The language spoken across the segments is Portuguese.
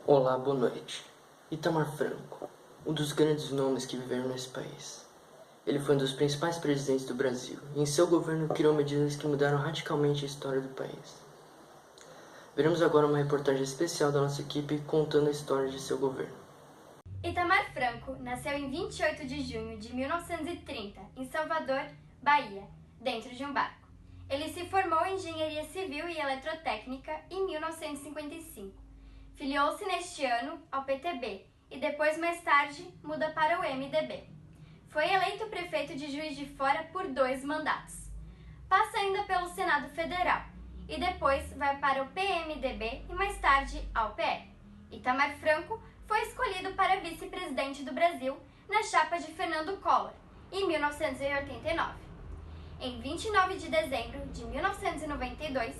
Olá, boa noite. Itamar Franco, um dos grandes nomes que viveram nesse país. Ele foi um dos principais presidentes do Brasil e em seu governo criou medidas que mudaram radicalmente a história do país. Veremos agora uma reportagem especial da nossa equipe contando a história de seu governo. Itamar Franco nasceu em 28 de junho de 1930, em Salvador, Bahia, dentro de um barco. Ele se formou em Engenharia Civil e Eletrotécnica em 1955. Filiou-se neste ano ao PTB e depois, mais tarde, muda para o MDB. Foi eleito prefeito de Juiz de Fora por 2 mandatos. Passa ainda pelo Senado Federal e depois vai para o PMDB e mais tarde ao PL. Itamar Franco foi escolhido para vice-presidente do Brasil na chapa de Fernando Collor, em 1989. Em 29 de dezembro de 1992,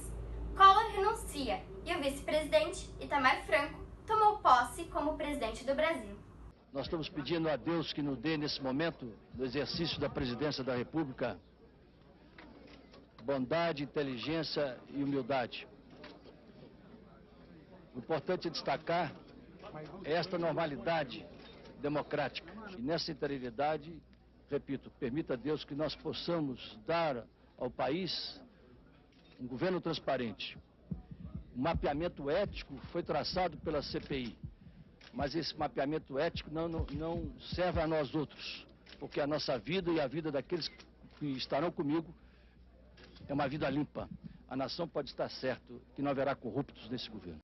Collor renuncia e o vice-presidente, Itamar Franco, tomou posse como presidente do Brasil. Nós estamos pedindo a Deus que nos dê, nesse momento, no exercício da presidência da República, bondade, inteligência e humildade. O importante é destacar esta normalidade democrática. E nessa interioridade, repito, permita a Deus que nós possamos dar ao país um governo transparente. O mapeamento ético foi traçado pela CPI, mas esse mapeamento ético não serve a nós outros, porque a nossa vida e a vida daqueles que estarão comigo é uma vida limpa. A nação pode estar certo que não haverá corruptos nesse governo.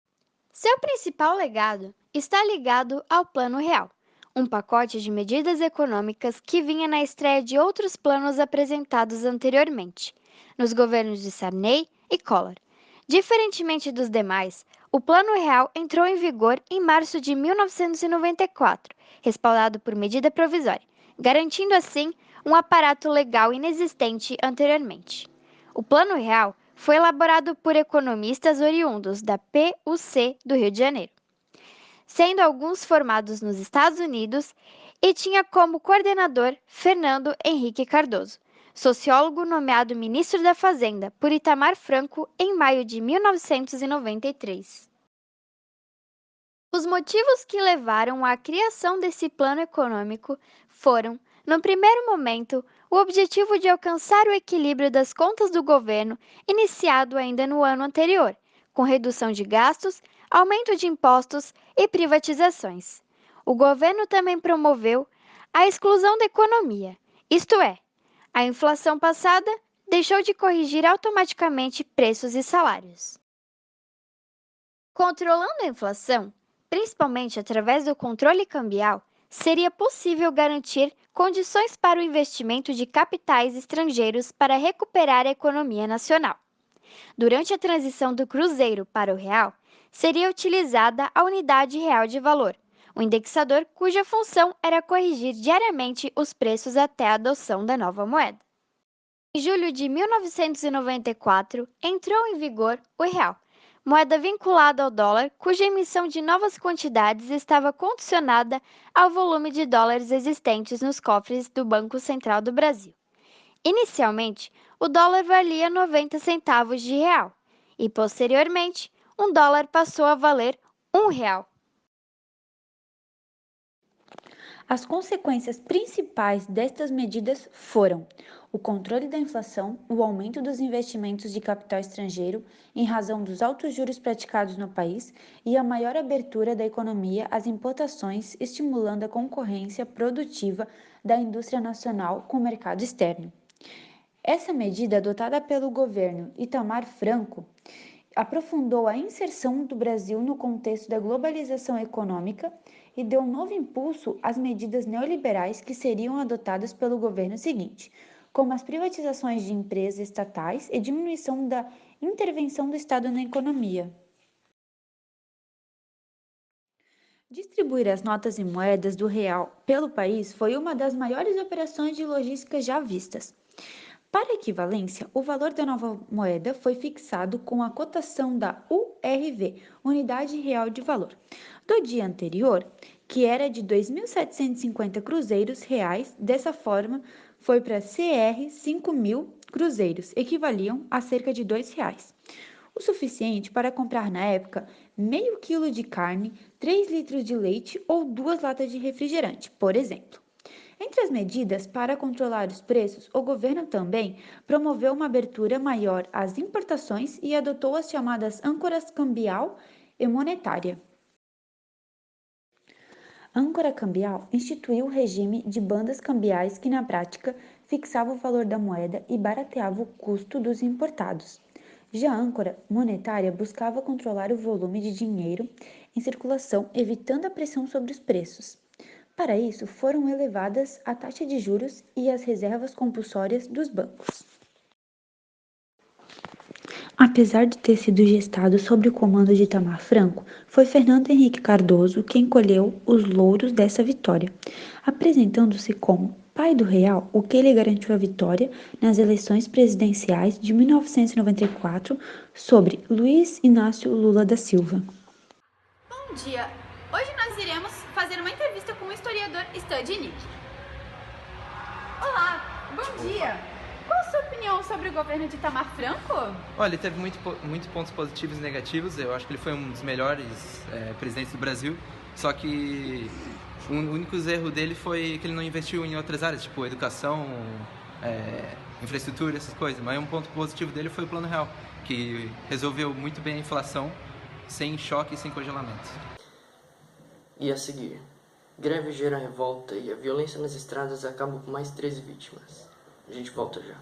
Seu principal legado está ligado ao Plano Real, um pacote de medidas econômicas que vinha na estreia de outros planos apresentados anteriormente, nos governos de Sarney e Collor. Diferentemente dos demais, o Plano Real entrou em vigor em março de 1994, respaldado por medida provisória, garantindo assim um aparato legal inexistente anteriormente. O Plano Real foi elaborado por economistas oriundos da PUC do Rio de Janeiro, sendo alguns formados nos Estados Unidos, e tinha como coordenador Fernando Henrique Cardoso, sociólogo nomeado ministro da Fazenda por Itamar Franco em maio de 1993. Os motivos que levaram à criação desse plano econômico foram, no primeiro momento, o objetivo de alcançar o equilíbrio das contas do governo, iniciado ainda no ano anterior, com redução de gastos, aumento de impostos e privatizações. O governo também promoveu a exclusão da economia, isto é, a inflação passada deixou de corrigir automaticamente preços e salários. Controlando a inflação, principalmente através do controle cambial, seria possível garantir condições para o investimento de capitais estrangeiros para recuperar a economia nacional. Durante a transição do cruzeiro para o real, seria utilizada a unidade real de valor, o indexador cuja função era corrigir diariamente os preços até a adoção da nova moeda. Em julho de 1994, entrou em vigor o real, moeda vinculada ao dólar, cuja emissão de novas quantidades estava condicionada ao volume de dólares existentes nos cofres do Banco Central do Brasil. Inicialmente, o dólar valia 90 centavos de real e, posteriormente, um dólar passou a valer R$1. As consequências principais destas medidas foram o controle da inflação, o aumento dos investimentos de capital estrangeiro em razão dos altos juros praticados no país e a maior abertura da economia às importações, estimulando a concorrência produtiva da indústria nacional com o mercado externo. Essa medida, adotada pelo governo Itamar Franco, aprofundou a inserção do Brasil no contexto da globalização econômica e deu um novo impulso às medidas neoliberais que seriam adotadas pelo governo seguinte, como as privatizações de empresas estatais e diminuição da intervenção do Estado na economia. Distribuir as notas e moedas do real pelo país foi uma das maiores operações de logística já vistas. Para equivalência, o valor da nova moeda foi fixado com a cotação da URV, Unidade Real de Valor, do dia anterior, que era de 2.750 cruzeiros reais. Dessa forma, foi para CR 5.000 cruzeiros, equivaliam a cerca de R$2, o suficiente para comprar na época meio quilo de carne, 3 litros de leite ou 2 latas de refrigerante, por exemplo. Entre as medidas para controlar os preços, o governo também promoveu uma abertura maior às importações e adotou as chamadas âncoras cambial e monetária. A âncora cambial instituiu o regime de bandas cambiais que, na prática, fixava o valor da moeda e barateava o custo dos importados. Já a âncora monetária buscava controlar o volume de dinheiro em circulação, evitando a pressão sobre os preços. Para isso, foram elevadas a taxa de juros e as reservas compulsórias dos bancos. Apesar de ter sido gestado sob o comando de Itamar Franco, foi Fernando Henrique Cardoso quem colheu os louros dessa vitória, apresentando-se como pai do real, o que lhe garantiu a vitória nas eleições presidenciais de 1994 sobre Luiz Inácio Lula da Silva. Bom dia! Hoje nós iremos fazer uma entrevista com o historiador Studnik. Olá, bom dia! Qual a sua opinião sobre o governo de Itamar Franco? Olha, ele teve muitos pontos positivos e negativos. Eu acho que ele foi um dos melhores presidentes do Brasil. Só que o único erro dele foi que ele não investiu em outras áreas, tipo educação, infraestrutura, essas coisas. Mas um ponto positivo dele foi o Plano Real, que resolveu muito bem a inflação, sem choque e sem congelamento. E a seguir, greve gera revolta e a violência nas estradas acaba com mais 13 vítimas. A gente volta já.